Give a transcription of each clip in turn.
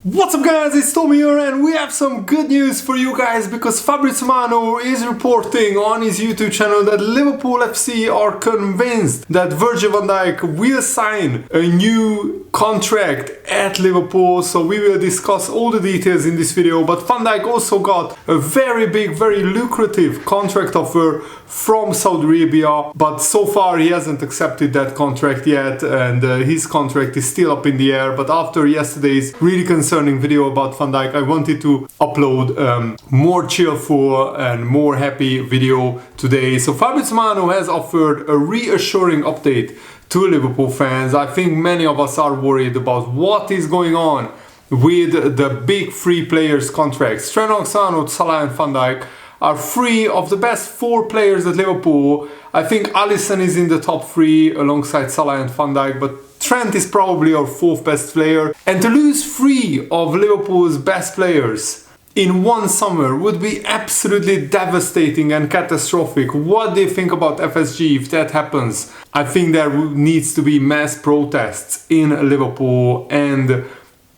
What's up guys, it's Tommy here and we have some good news for you guys because Fabrizio Romano is reporting on his YouTube channel that Liverpool FC are convinced that Virgil van Dijk will sign a new contract at Liverpool. So we will discuss all the details in this video, but Van Dijk also got a very big, very lucrative contract offer from Saudi Arabia, but so far he hasn't accepted that contract yet and his contract is still up in the air. But after yesterday's really concerning video about Van Dijk, I wanted to upload more cheerful and more happy video today. So Fabrizio Romano has offered a reassuring update to Liverpool fans. I think many of us are worried about what is going on with the big three players contracts. Trent Alexander-Arnold, Salah and Van Dijk are three of the best four players at Liverpool. I think Alisson is in the top three alongside Salah and Van Dijk, but Trent is probably our fourth best player. And to lose three of Liverpool's best players in one summer would be absolutely devastating and catastrophic. What do you think about FSG if that happens? I think there needs to be mass protests in Liverpool and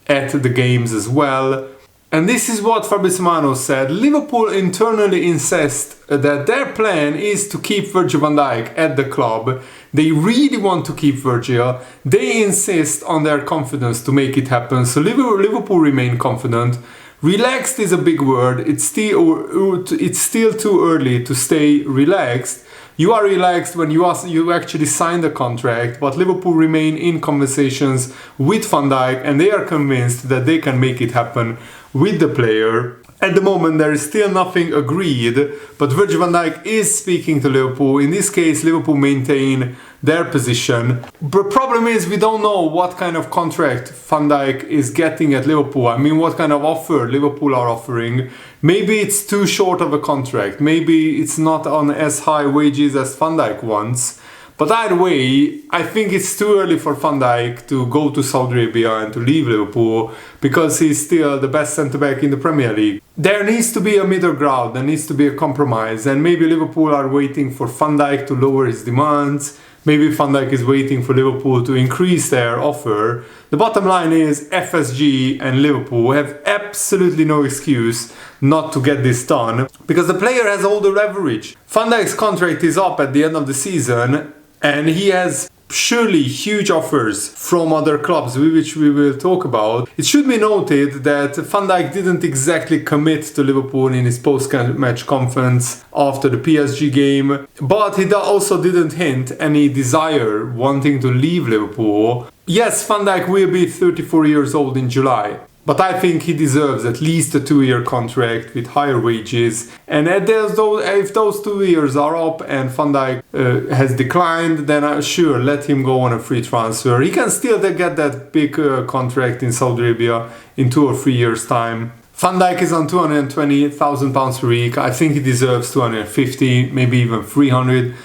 at the games as well. And this is what Fabrizio Romano said. Liverpool internally insist that their plan is to keep Virgil van Dijk at the club. They really want to keep Virgil. They insist on their confidence to make it happen. So Liverpool remain confident. Relaxed is a big word. It's still too early to stay relaxed. You are relaxed when you actually sign the contract, but Liverpool remain in conversations with Van Dijk and they are convinced that they can make it happen with the player. At the moment there is still nothing agreed, but Virgil van Dijk is speaking to Liverpool. In this case, Liverpool maintain their position. The problem is we don't know what kind of contract Van Dijk is getting at Liverpool. I mean, what kind of offer Liverpool are offering. Maybe it's too short of a contract. Maybe it's not on as high wages as Van Dijk wants. But either way, I think it's too early for Van Dijk to go to Saudi Arabia and to leave Liverpool because he's still the best centre-back in the Premier League. There needs to be a middle ground, there needs to be a compromise, and maybe Liverpool are waiting for Van Dijk to lower his demands. Maybe Van Dijk is waiting for Liverpool to increase their offer. The bottom line is FSG and Liverpool have absolutely no excuse not to get this done because the player has all the leverage. Van Dijk's contract is up at the end of the season and he has surely huge offers from other clubs, which we will talk about. It should be noted that Van Dijk didn't exactly commit to Liverpool in his post-match conference after the PSG game, but he also didn't hint any desire wanting to leave Liverpool. Yes, Van Dijk will be 34 years old in July, but I think he deserves at least a 2-year contract with higher wages. And if those 2 years are up and Van Dijk has declined, then I'm sure let him go on a free transfer. He can still get that big contract in Saudi Arabia in 2 or 3 years' time. Van Dijk is on £220,000 per week. I think he deserves 250, maybe even 300,000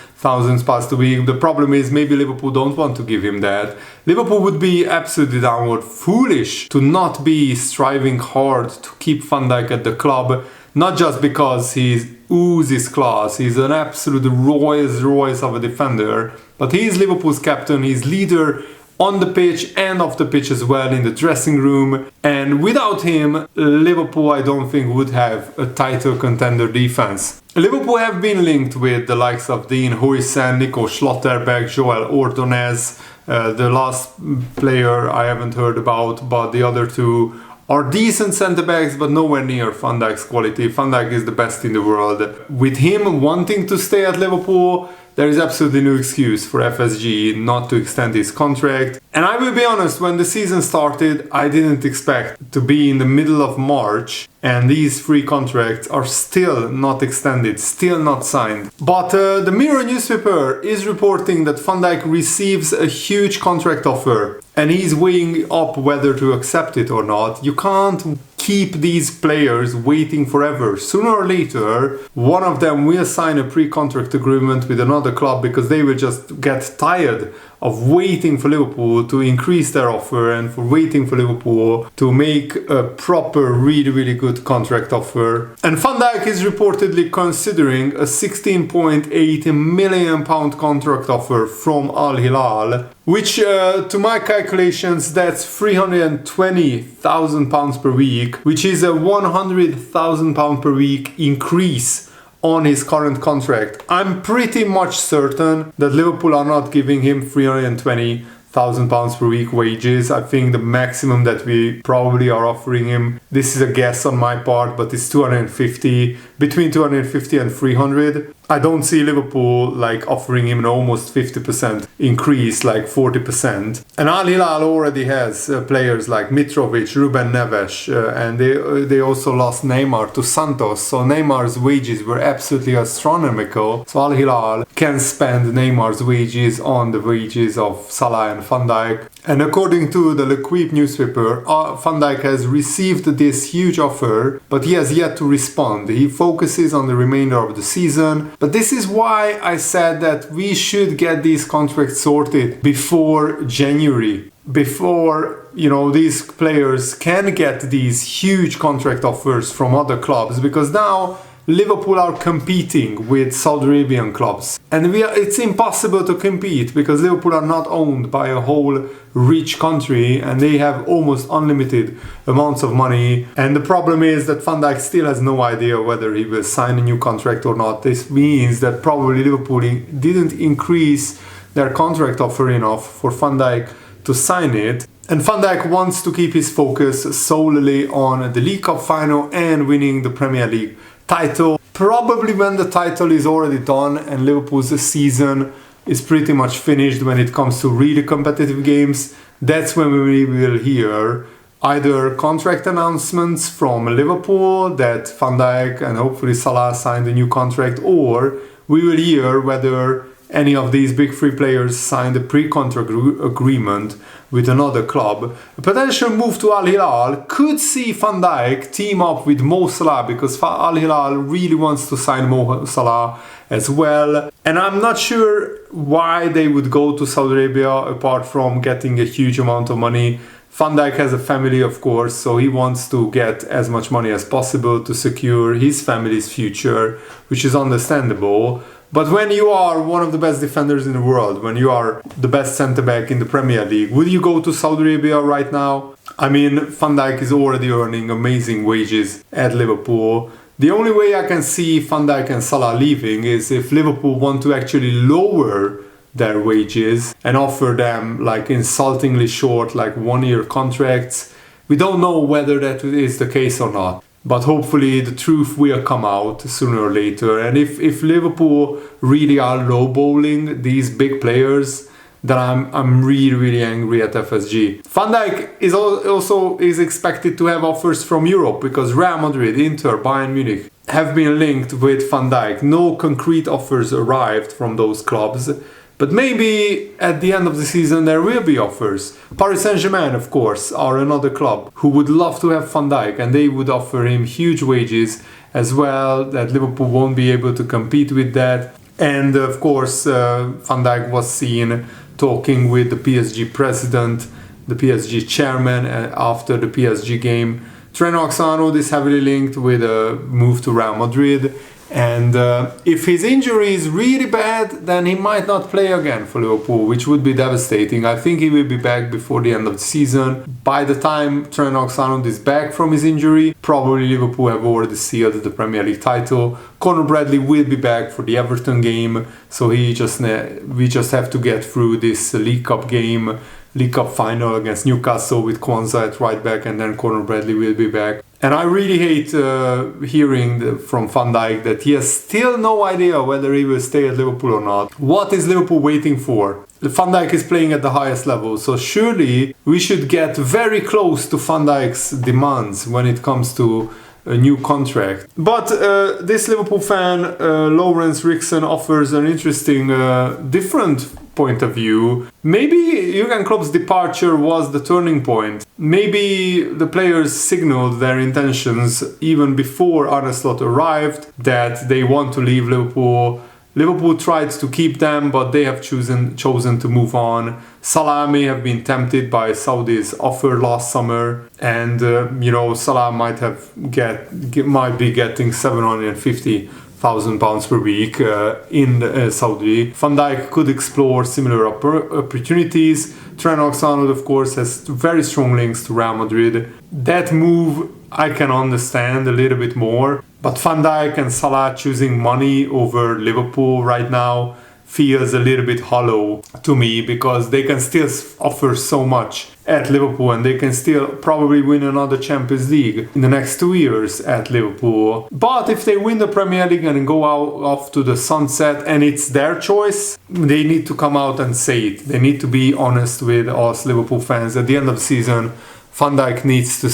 pounds a week. The problem is maybe Liverpool don't want to give him that. Liverpool would be absolutely downward foolish to not be striving hard to keep Van Dijk at the club, not just because he oozes class, he's an absolute Rolls Royce of a defender, but he's Liverpool's captain, he's leader on the pitch and off the pitch as well in the dressing room, and without him Liverpool I don't think would have a title contender defense. Liverpool have been linked with the likes of Dean Huijsen, Nico Schlotterbeck, Joel Ordonez. The last player I haven't heard about, but the other two are decent centre-backs but nowhere near Van Dijk's quality. Van Dijk is the best in the world. With him wanting to stay at Liverpool, there is absolutely no excuse for FSG not to extend his contract. And I will be honest, when the season started, I didn't expect to be in the middle of March and these three contracts are still not extended, still not signed. But the Mirror newspaper is reporting that Van Dijk receives a huge contract offer and he's weighing up whether to accept it or not. You can't keep these players waiting forever. Sooner or later, one of them will sign a pre-contract agreement with another club because they will just get tired of waiting for Liverpool to increase their offer and for waiting for Liverpool to make a proper, really, really good contract offer. And Van Dijk is reportedly considering a £16.8 million contract offer from Al Hilal, which to my calculations, that's £320,000 per week, which is a £100,000 per week increase on his current contract. I'm pretty much certain that Liverpool are not giving him £320,000 per week wages. I think the maximum that we probably are offering him, this is a guess on my part, but it's 250, between 250 and 300. I don't see Liverpool like offering him an almost 50% increase, like 40%. And Al Hilal already has players like Mitrovic, Ruben Neves, and they also lost Neymar to Santos. So Neymar's wages were absolutely astronomical. So Al Hilal can spend Neymar's wages on the wages of Salah and Van Dijk. And according to the L'Equipe newspaper, Van Dijk has received this huge offer, but he has yet to respond. He focuses on the remainder of the season. But this is why I said that we should get these contracts sorted before January. Before, these players can get these huge contract offers from other clubs, because now Liverpool are competing with Saudi Arabian clubs. And it's impossible to compete because Liverpool are not owned by a whole rich country and they have almost unlimited amounts of money. And the problem is that Van Dijk still has no idea whether he will sign a new contract or not. This means that probably Liverpool didn't increase their contract offer enough for Van Dijk to sign it. And Van Dijk wants to keep his focus solely on the League Cup final and winning the Premier League title. Probably when the title is already done and Liverpool's season is pretty much finished when it comes to really competitive games, that's when we will hear either contract announcements from Liverpool that Van Dijk and hopefully Salah signed a new contract, or we will hear whether any of these big three players signed a pre-contract agreement with another club. A potential move to Al Hilal could see Van Dijk team up with Mo Salah, because Al Hilal really wants to sign Mo Salah as well. And I'm not sure why they would go to Saudi Arabia apart from getting a huge amount of money. Van Dijk has a family, of course, so he wants to get as much money as possible to secure his family's future, which is understandable. But when you are one of the best defenders in the world, when you are the best centre-back in the Premier League, would you go to Saudi Arabia right now? I mean, Van Dijk is already earning amazing wages at Liverpool. The only way I can see Van Dijk and Salah leaving is if Liverpool want to actually lower their wages and offer them like insultingly short, like 1-year contracts. We don't know whether that is the case or not. But hopefully the truth will come out sooner or later. And if Liverpool really are lowballing these big players, then I'm really, really angry at FSG. Van Dijk is also expected to have offers from Europe, because Real Madrid, Inter, Bayern Munich have been linked with Van Dijk. No concrete offers arrived from those clubs. But maybe at the end of the season there will be offers. Paris Saint-Germain, of course, are another club who would love to have Van Dijk, and they would offer him huge wages as well, that Liverpool won't be able to compete with that. And of course, Van Dijk was seen talking with the PSG president, the PSG chairman after the PSG game. Trent Alexander-Arnold is heavily linked with a move to Real Madrid. And if his injury is really bad, then he might not play again for Liverpool, which would be devastating. I think he will be back before the end of the season. By the time Trent Alexander-Arnold is back from his injury, probably Liverpool have already sealed the Premier League title. Conor Bradley will be back for the Everton game, so we just have to get through this League Cup game, League Cup final against Newcastle with Kwanzaa at right back, and then Conor Bradley will be back. And I really hate hearing from Van Dijk that he has still no idea whether he will stay at Liverpool or not. What is Liverpool waiting for? Van Dijk is playing at the highest level, so surely we should get very close to Van Dijk's demands when it comes to a new contract. But this Liverpool fan, Lawrence Rickson, offers an interesting, different point of view, maybe Jurgen Klopp's departure was the turning point. Maybe the players signaled their intentions even before Arne arrived that they want to leave Liverpool. Liverpool tried to keep them, but they have chosen to move on. Salah may have been tempted by Saudi's offer last summer, and Salah might be getting £750,000 per week in Saudi. Van Dijk could explore similar opportunities. Trent Alexander, of course, has very strong links to Real Madrid. That move I can understand a little bit more. But Van Dijk and Salah choosing money over Liverpool right now feels a little bit hollow to me, because they can still offer so much at Liverpool, and they can still probably win another Champions League in the next 2 years at Liverpool. But if they win the Premier League and go off to the sunset, and it's their choice, they need to come out and say it. They need to be honest with us Liverpool fans. At the end of the season, Van Dijk needs to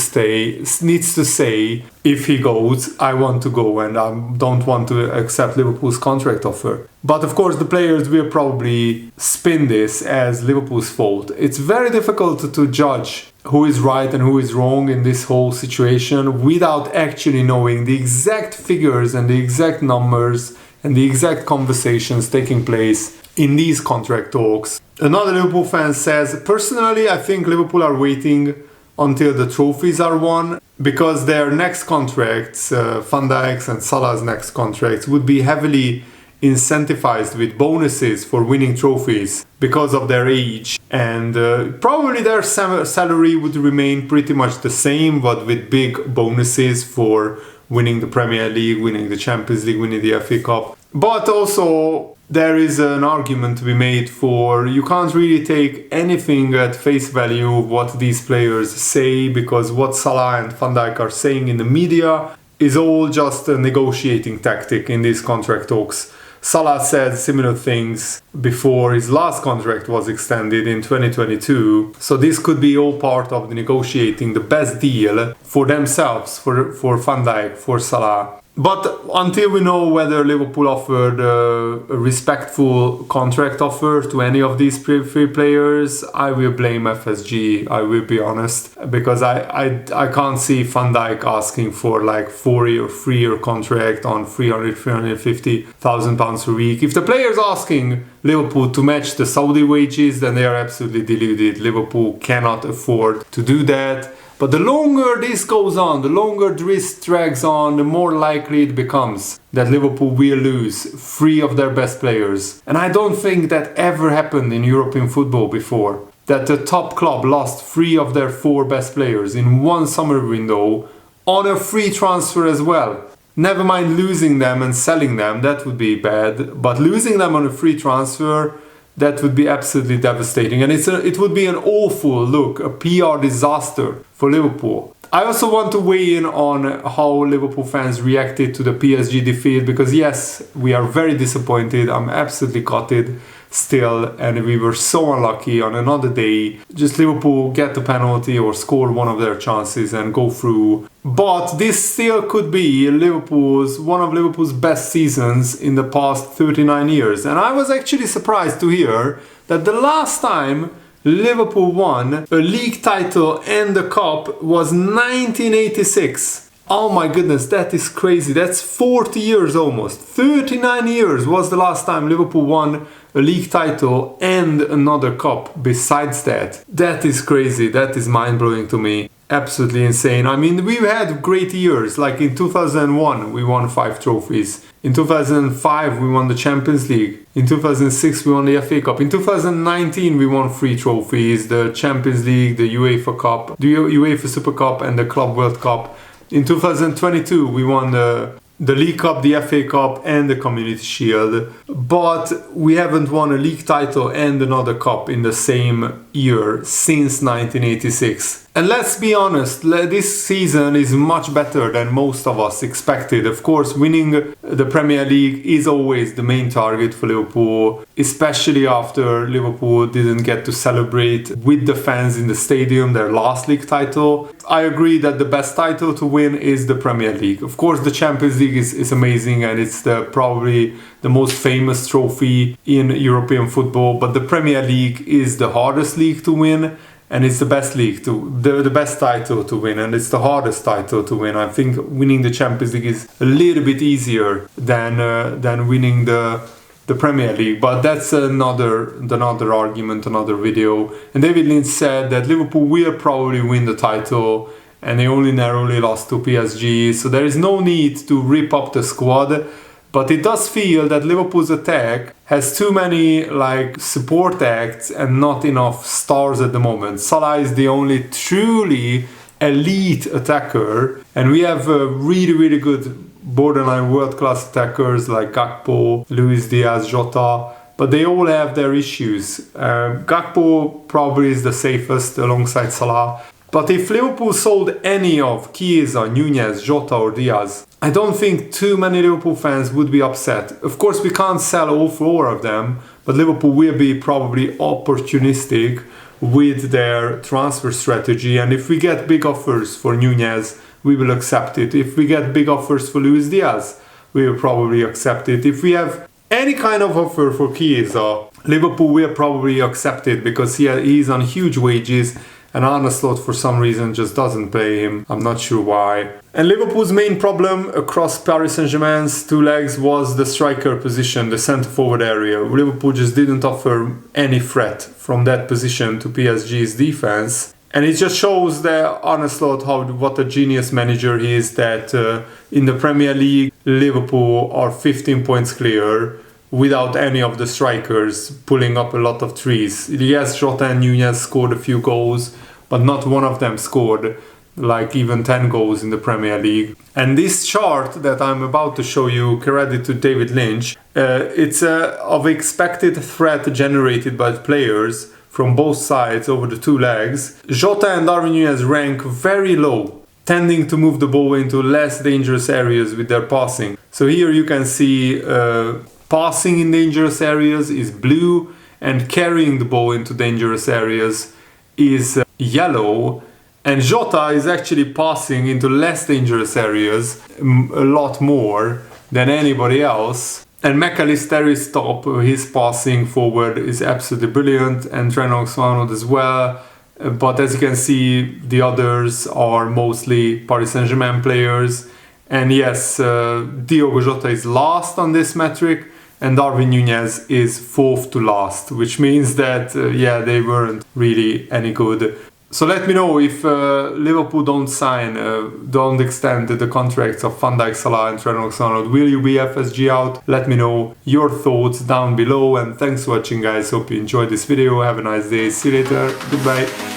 say, if he goes, I want to go and I don't want to accept Liverpool's contract offer. But of course the players will probably spin this as Liverpool's fault. It's very difficult to judge who is right and who is wrong in this whole situation without actually knowing the exact figures and the exact numbers and the exact conversations taking place in these contract talks. Another Liverpool fan says, personally I think Liverpool are waiting until the trophies are won, because their next contracts, Van Dijk's and Salah's next contracts, would be heavily incentivized with bonuses for winning trophies because of their age, and probably their salary would remain pretty much the same, but with big bonuses for winning the Premier League, winning the Champions League, winning the FA Cup. But also there is an argument to be made for, you can't really take anything at face value of what these players say, because what Salah and Van Dijk are saying in the media is all just a negotiating tactic in these contract talks. Salah said similar things before his last contract was extended in 2022. So this could be all part of the negotiating the best deal for themselves, for Van Dijk, for Salah. But until we know whether Liverpool offered a respectful contract offer to any of these three players, I will blame FSG, I will be honest, because I can't see Van Dijk asking for like 4-year, 3-year contract on £350,000 a week. If the player's asking Liverpool to match the Saudi wages, then they are absolutely deluded. Liverpool cannot afford to do that. But the longer this goes on, the longer this drags on, the more likely it becomes that Liverpool will lose 3 of their best players. And I don't think that ever happened in European football before, that the top club lost 3 of their 4 best players in one summer window on a free transfer as well. Never mind losing them and selling them, that would be bad, but losing them on a free transfer, that would be absolutely devastating, and it would be an awful look, a PR disaster for Liverpool. I also want to weigh in on how Liverpool fans reacted to the PSG defeat, because yes, we are very disappointed. I'm absolutely gutted still, and we were so unlucky on another day. Just Liverpool get the penalty or score one of their chances and go through. But this still could be one of Liverpool's best seasons in the past 39 years. And I was actually surprised to hear that the last time Liverpool won a league title and the cup was 1986. Oh my goodness, that is crazy. That's 40 years almost. 39 years was the last time Liverpool won a league title and another cup besides that. That is crazy. That is mind-blowing to me. Absolutely insane. I mean, we've had great years. Like in 2001, we won 5 trophies. In 2005, we won the Champions League. In 2006, we won the FA Cup. In 2019, we won 3 trophies. The Champions League, the UEFA Cup, the UEFA Super Cup and the Club World Cup. In 2022, we won the League Cup, the FA Cup and the Community Shield. But we haven't won a league title and another cup in the same year since 1986. And let's be honest, this season is much better than most of us expected. Of course, winning the Premier League is always the main target for Liverpool, especially after Liverpool didn't get to celebrate with the fans in the stadium their last league title. I agree that the best title to win is the Premier League. Of course, the Champions League is amazing and it's probably the most famous trophy in European football, but the Premier League is the hardest league to win. And it's the best league the best title to win, and it's the hardest title to win. I think winning the Champions League is a little bit easier than winning the Premier League, but that's another argument, another video. And David Lynch said that Liverpool will probably win the title, and they only narrowly lost to PSG, so there is no need to rip up the squad. But it does feel that Liverpool's attack has too many support acts and not enough stars at the moment. Salah is the only truly elite attacker, and we have really, really good borderline world-class attackers like Gakpo, Luis Diaz, Jota, but they all have their issues. Gakpo probably is the safest alongside Salah. But if Liverpool sold any of Chiesa, Nunez, Jota or Diaz, I don't think too many Liverpool fans would be upset. Of course, we can't sell all four of them, but Liverpool will be probably opportunistic with their transfer strategy. And if we get big offers for Nunez, we will accept it. If we get big offers for Luis Diaz, we will probably accept it. If we have any kind of offer for Chiesa, Liverpool will probably accept it because he's on huge wages. And Arne for some reason just doesn't play him. I'm not sure why. And Liverpool's main problem across Paris Saint-Germain's two legs was the striker position, the centre-forward area. Liverpool just didn't offer any threat from that position to PSG's defense. And it just shows that Arne what a genius manager he is, that in the Premier League, Liverpool are 15 points clear without any of the strikers pulling up a lot of trees. Yes, Jota and Nunez scored a few goals, but not one of them scored even 10 goals in the Premier League. And this chart that I'm about to show you, credit to David Lynch, it's of expected threat generated by players from both sides over the two legs. Jota and Darwin Nunez rank very low, tending to move the ball into less dangerous areas with their passing. So here you can see passing in dangerous areas is blue, and carrying the ball into dangerous areas is yellow. And Jota is actually passing into less dangerous areas a lot more than anybody else. And McAllister is top. His passing forward is absolutely brilliant, and Trent Alexander-Arnold as well. But as you can see, the others are mostly Paris Saint-Germain players. And yes, Diogo Jota is last on this metric, and Darwin Nunez is fourth to last, which means that, they weren't really any good. So let me know if Liverpool don't extend the contracts of Van Dijk, Salah and Trent Alexander-Arnold. Will you be FSG out? Let me know your thoughts down below, and thanks for watching guys. Hope you enjoyed this video. Have a nice day. See you later. Goodbye.